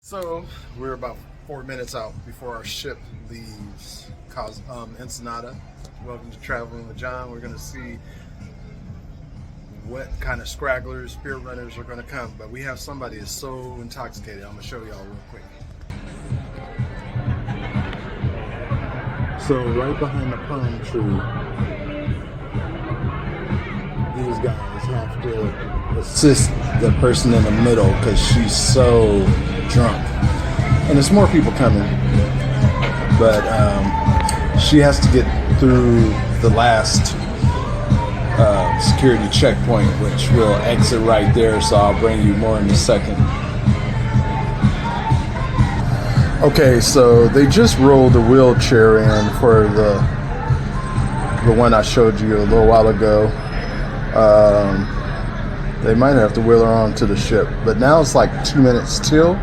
So we're about 4 minutes out before our ship leaves Ensenada. Welcome to Traveling with John. We're going to see what kind of scragglers, spear runners are going to come. But we have somebody that's so intoxicated. I'm going to show y'all real quick. So right behind the palm tree, these guys have to assist the person in the middle because she's so drunk. And there's more people coming, but she has to get through the last security checkpoint, which will exit right there, so I'll bring you more in a second. Okay, so they just rolled the wheelchair in for the one I showed you a little while ago. They might have to wheel her onto the ship, but now it's like 2 minutes till.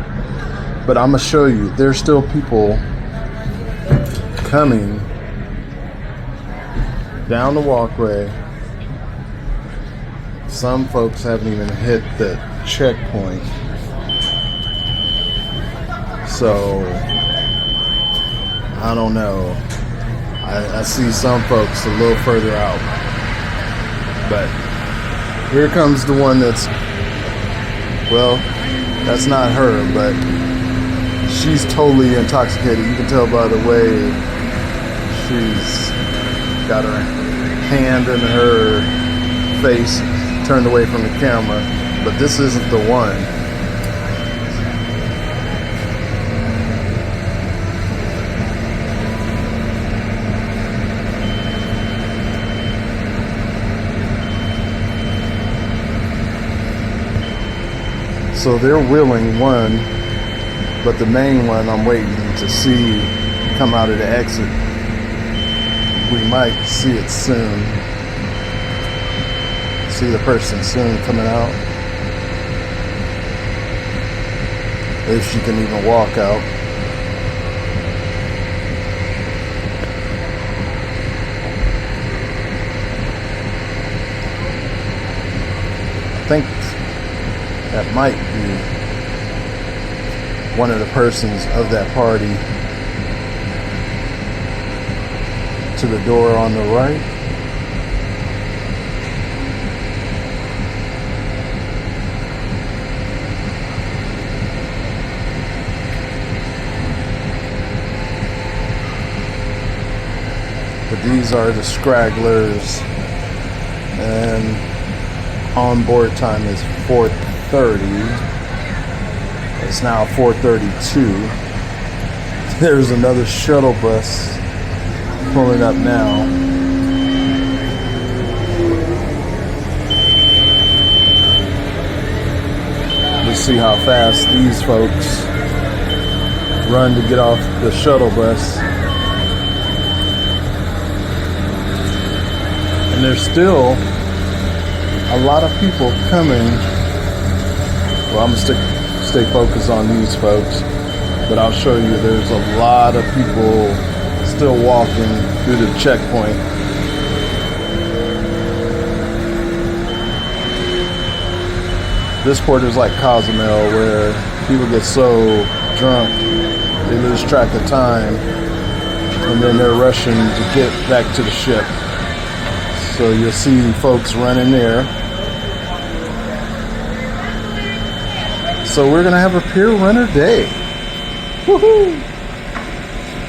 But I'm gonna show you, there's still people coming down the walkway. Some folks haven't even hit the checkpoint. So I don't know. I see some folks a little further out. But here comes the one that's, well, that's not her, but she's totally intoxicated. You can tell by the way she's got her hand in her face, turned away from the camera. But this isn't the one. So they're wheeling one, but the main one I'm waiting to see come out of the exit. We might see it soon. See the person soon coming out. If she can even walk out. I think that might be one of the persons of that party. To the door on the right. But these are the scragglers, and on board time is 4:30. It's now 4:32. There's another shuttle bus pulling up now. Let's see how fast these folks run to get off the shuttle bus. And there's still a lot of people coming. Well, I'm gonna stay focused on these folks, but I'll show you there's a lot of people still walking through the checkpoint. This port is like Cozumel, where people get so drunk they lose track of time, and then they're rushing to get back to the ship. So you'll see folks running there. So we're gonna have a Pier Runner Day. Woohoo!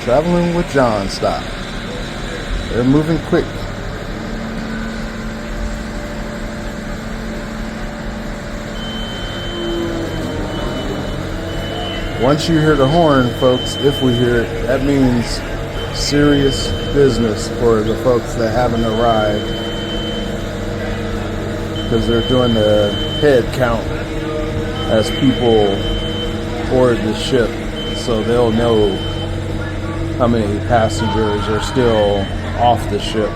Traveling with John style. They're moving quick. Once you hear the horn, folks, if we hear it, that means serious business for the folks that haven't arrived, because they're doing the head count as people board the ship, so they'll know how many passengers are still off the ship.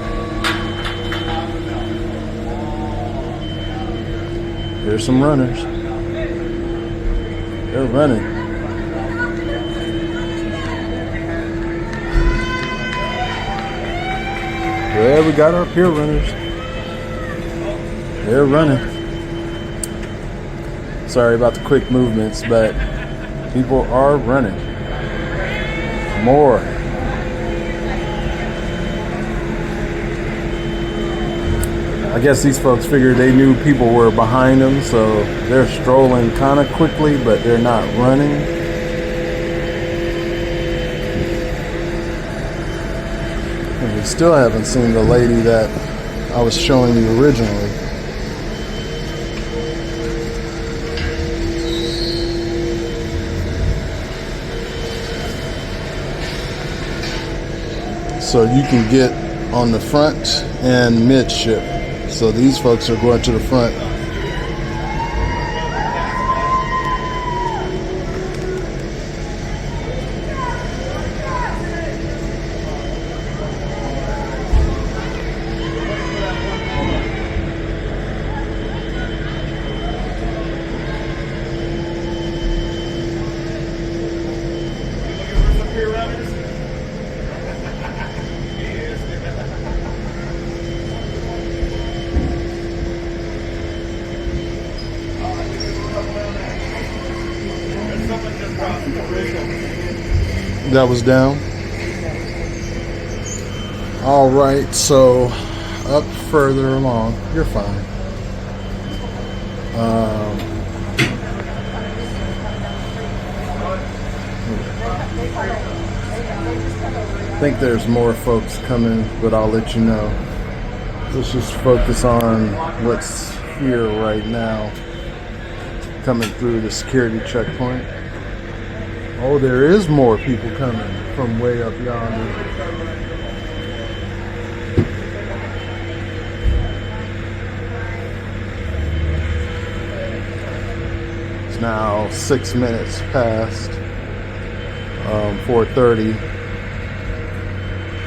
Here's some runners. They're running. Well, we got our Pier runners. They're running. Sorry about the quick movements, but People are running. More. I guess these folks figured they knew people were behind them, so they're strolling kind of quickly, but they're not running. And we still haven't seen the lady that I was showing you originally. So you can get on the front and midship. So these folks are going to the front. That was down. All right, so up further along, you're fine. I think there's more folks coming, but I'll let you know. Let's just focus on what's here right now, coming through the security checkpoint. Oh, there is more people coming from way up yonder. It's now 6 minutes past 4:30.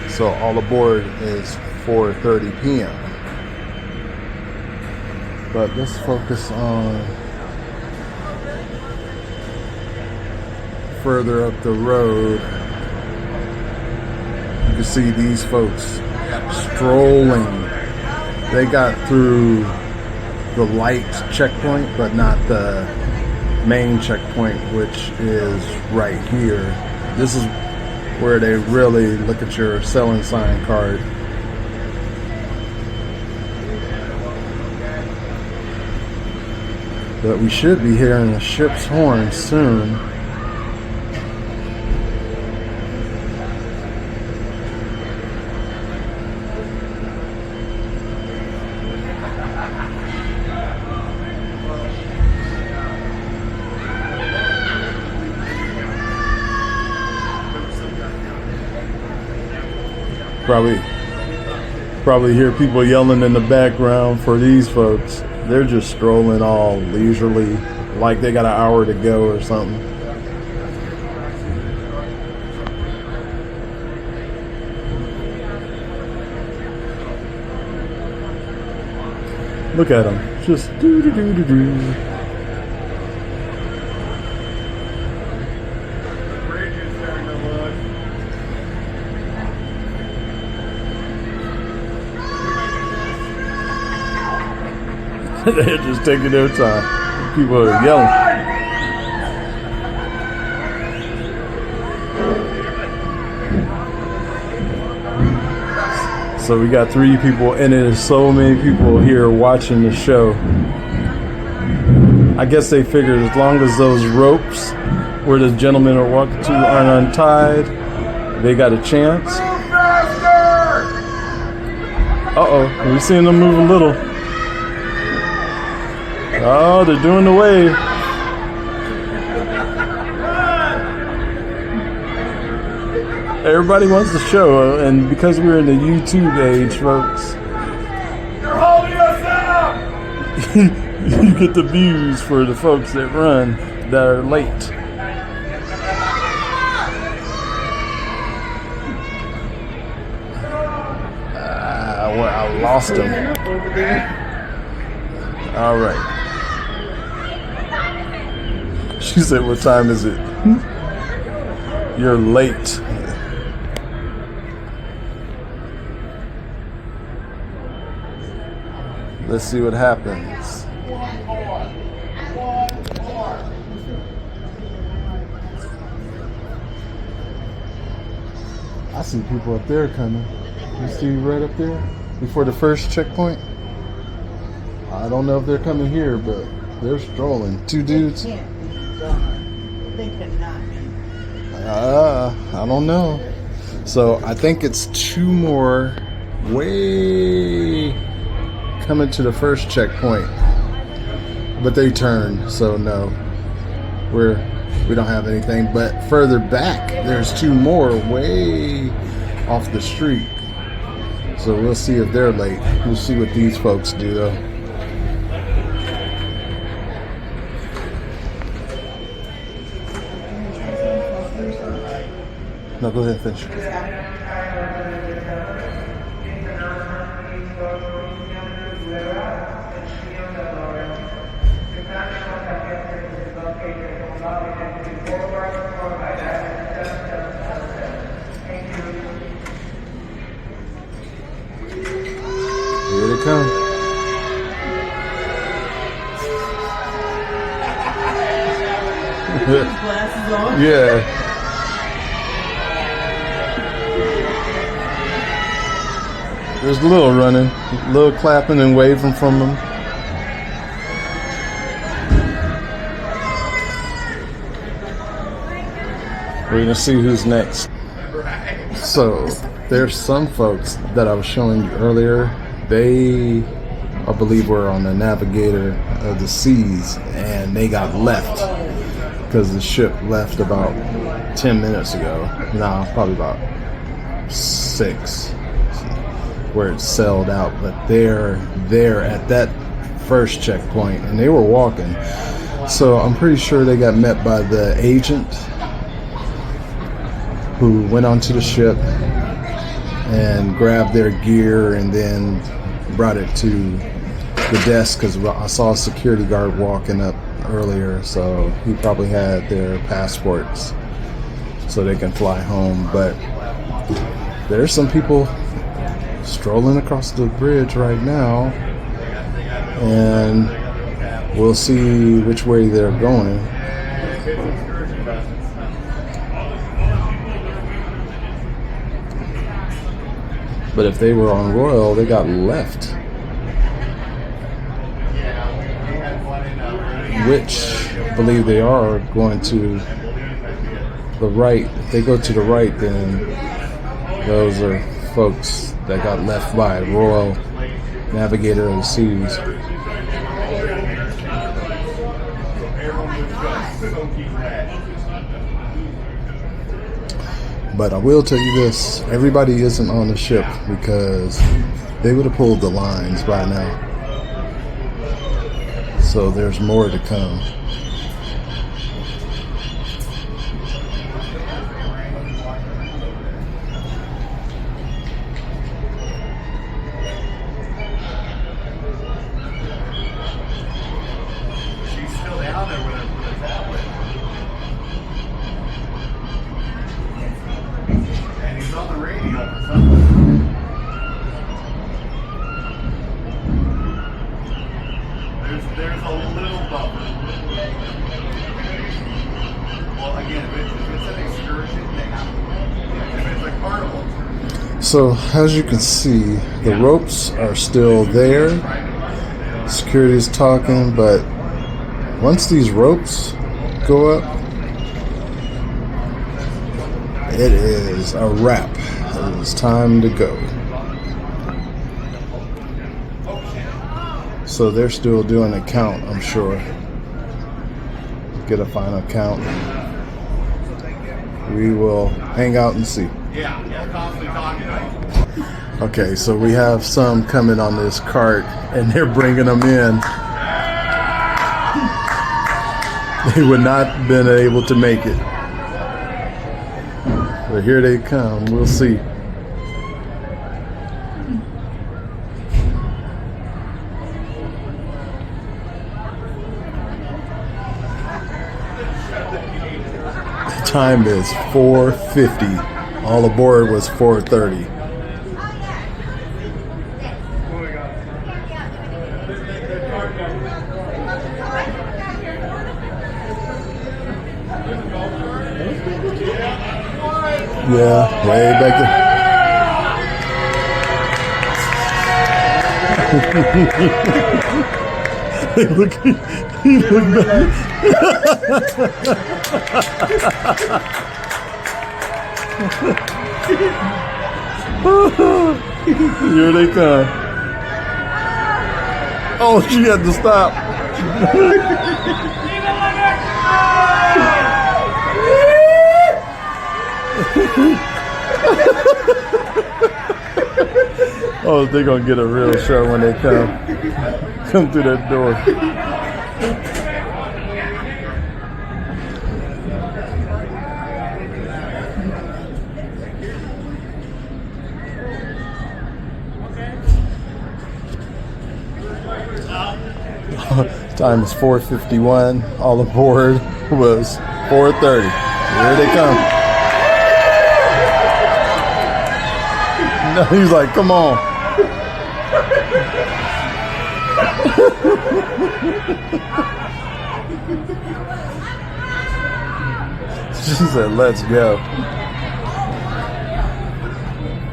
So all aboard is 4:30 p.m. But let's focus on further up the road. You can see these folks strolling. They got through the light checkpoint, but not the main checkpoint, which is right here. This is where they really look at your selling sign card. But we should be hearing the ship's horn soon. Probably hear people yelling in the background for these folks. They're just strolling all leisurely, like they got an hour to go or something. Look at them, just do-do-do-do-do. They're just taking their time. People are yelling. So we got 3 people, and there's so many people here watching the show. I guess they figured as long as those ropes where the gentlemen are walking to aren't untied, they got a chance. Uh-oh, we're seeing them move a little. Oh, they're doing the wave. Everybody wants the show, and because we're in the YouTube age, folks, you're holding us up. You get the views for the folks that run that are late. Well, I lost him. All right. She said, "What time is it?" You're late. Let's see what happens. I see people up there coming. You see right up there? Before the first checkpoint? I don't know if they're coming here, but they're strolling. Two dudes. They can't be gone. They cannot be. I don't know. So I think it's two more way coming to the first checkpoint. But they turned, so no. We don't have anything. But further back, there's two more way off the street. So we'll see if they're late. We'll see what these folks do though. No, go ahead and finish. Here they come. Glasses on. Yeah. There's a little running, a little clapping and waving from them. We're gonna see who's next. So there's some folks that I was showing you earlier. They, I believe, were on the Navigator of the Seas, and they got left because the ship left about 10 minutes ago. Nah, probably about 6, where it sailed out. But they're there at that first checkpoint, and they were walking. So I'm pretty sure they got met by the agent who went onto the ship and grabbed their gear and then brought it to the desk, because I saw a security guard walking up earlier, so he probably had their passports so they can fly home. But there's some people strolling across the bridge right now, and we'll see which way they're going. But if they were on Royal, they got left. Which I believe they are going to the right. If they go to the right, then those are folks that got left by Royal Navigator of the Seas. But I will tell you this, everybody isn't on the ship, because they would have pulled the lines by now. So there's more to come. She's still down there with her tablet. And he's on the radio for something. There's a little buffer. Well, again, if it's an excursion, they have to. If it's a carnival. So as you can see, the ropes are still there. Security is talking, but once these ropes go up, it is a wrap. It is time to go. So they're still doing a count, I'm sure. Get a final count. We will hang out and see. Yeah, constantly talking. Okay, so we have some coming on this cart, and they're bringing them in. They would not have been able to make it. But here they come. We'll see. The time is 4:50. All aboard was 4:30. Yeah, way back there. Look, he looked back. Here they come. Oh, she had to stop. Oh, they're gonna get a real show when they come through that door. Time is 4:51. All aboard was 4:30. Here they come. No, he's like, come on. She said, let's go.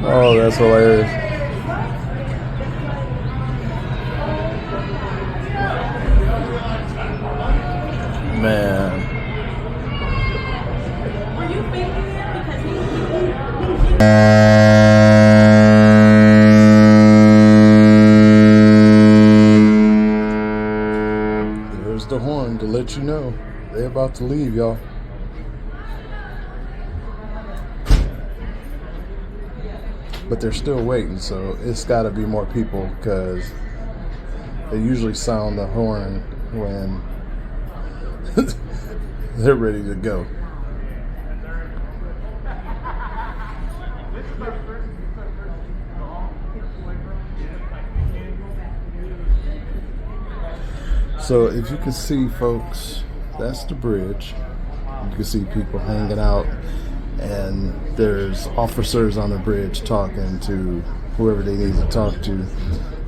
Oh, that's hilarious. Man. Were you thinking that because There's the horn to let you know they're about to leave, y'all. But they're still waiting, so it's got to be more people because they usually sound the horn when they're ready to go. So if you can see, folks, that's the bridge. You can see people hanging out, and there's officers on the bridge talking to whoever they need to talk to,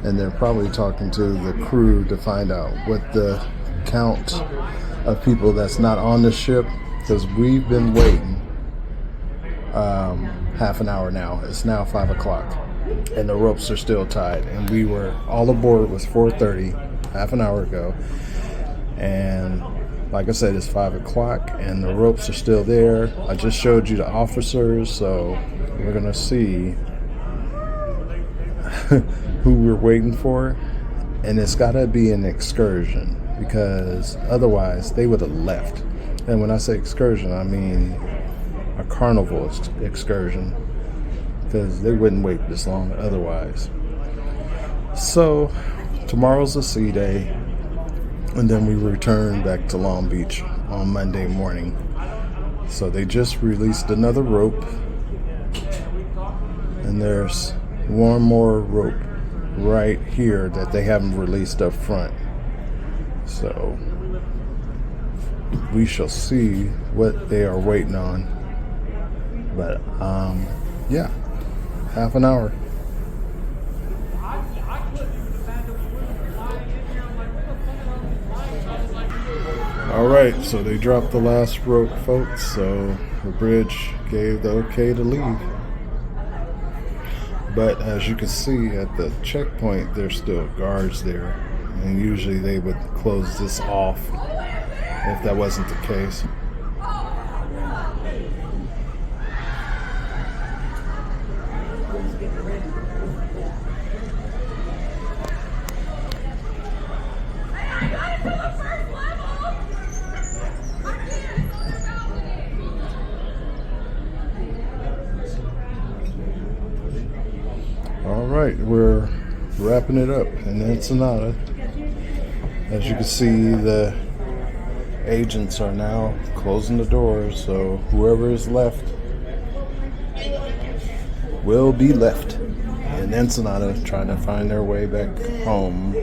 and they're probably talking to the crew to find out what the count of people that's not on the ship, because we've been waiting half an hour now. It's now 5 o'clock and the ropes are still tied, and we were all aboard was 4:30 half an hour ago, and like I said, it's 5 o'clock and the ropes are still there. I just showed you the officers, so we're gonna see who we're waiting for, and it's gotta be an excursion because otherwise they would have left. And when I say excursion, I mean a carnival excursion, because they wouldn't wait this long otherwise. So tomorrow's a sea day, and then we return back to Long Beach on Monday morning. So they just released another rope, and there's one more rope right here that they haven't released up front. So we shall see what they are waiting on. But yeah, half an hour. All right, so they dropped the last rope, folks, so the bridge gave the okay to leave. But as you can see at the checkpoint, there's still guards there, and usually they would close this off if that wasn't the case. All right, we're wrapping it up in Ensenada. As you can see, the agents are now closing the doors, so whoever is left will be left in Ensenada trying to find their way back home.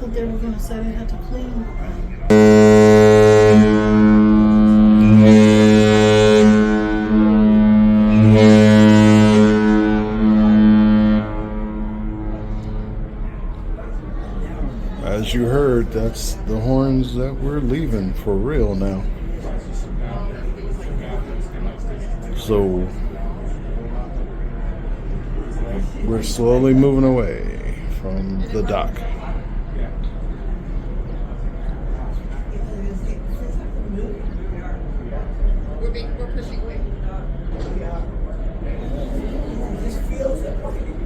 thought they were gonna say they had to clean. As you heard, that's the horns that we're leaving for real now. So we're slowly moving away from the dock. We're pushing away. This feels that way.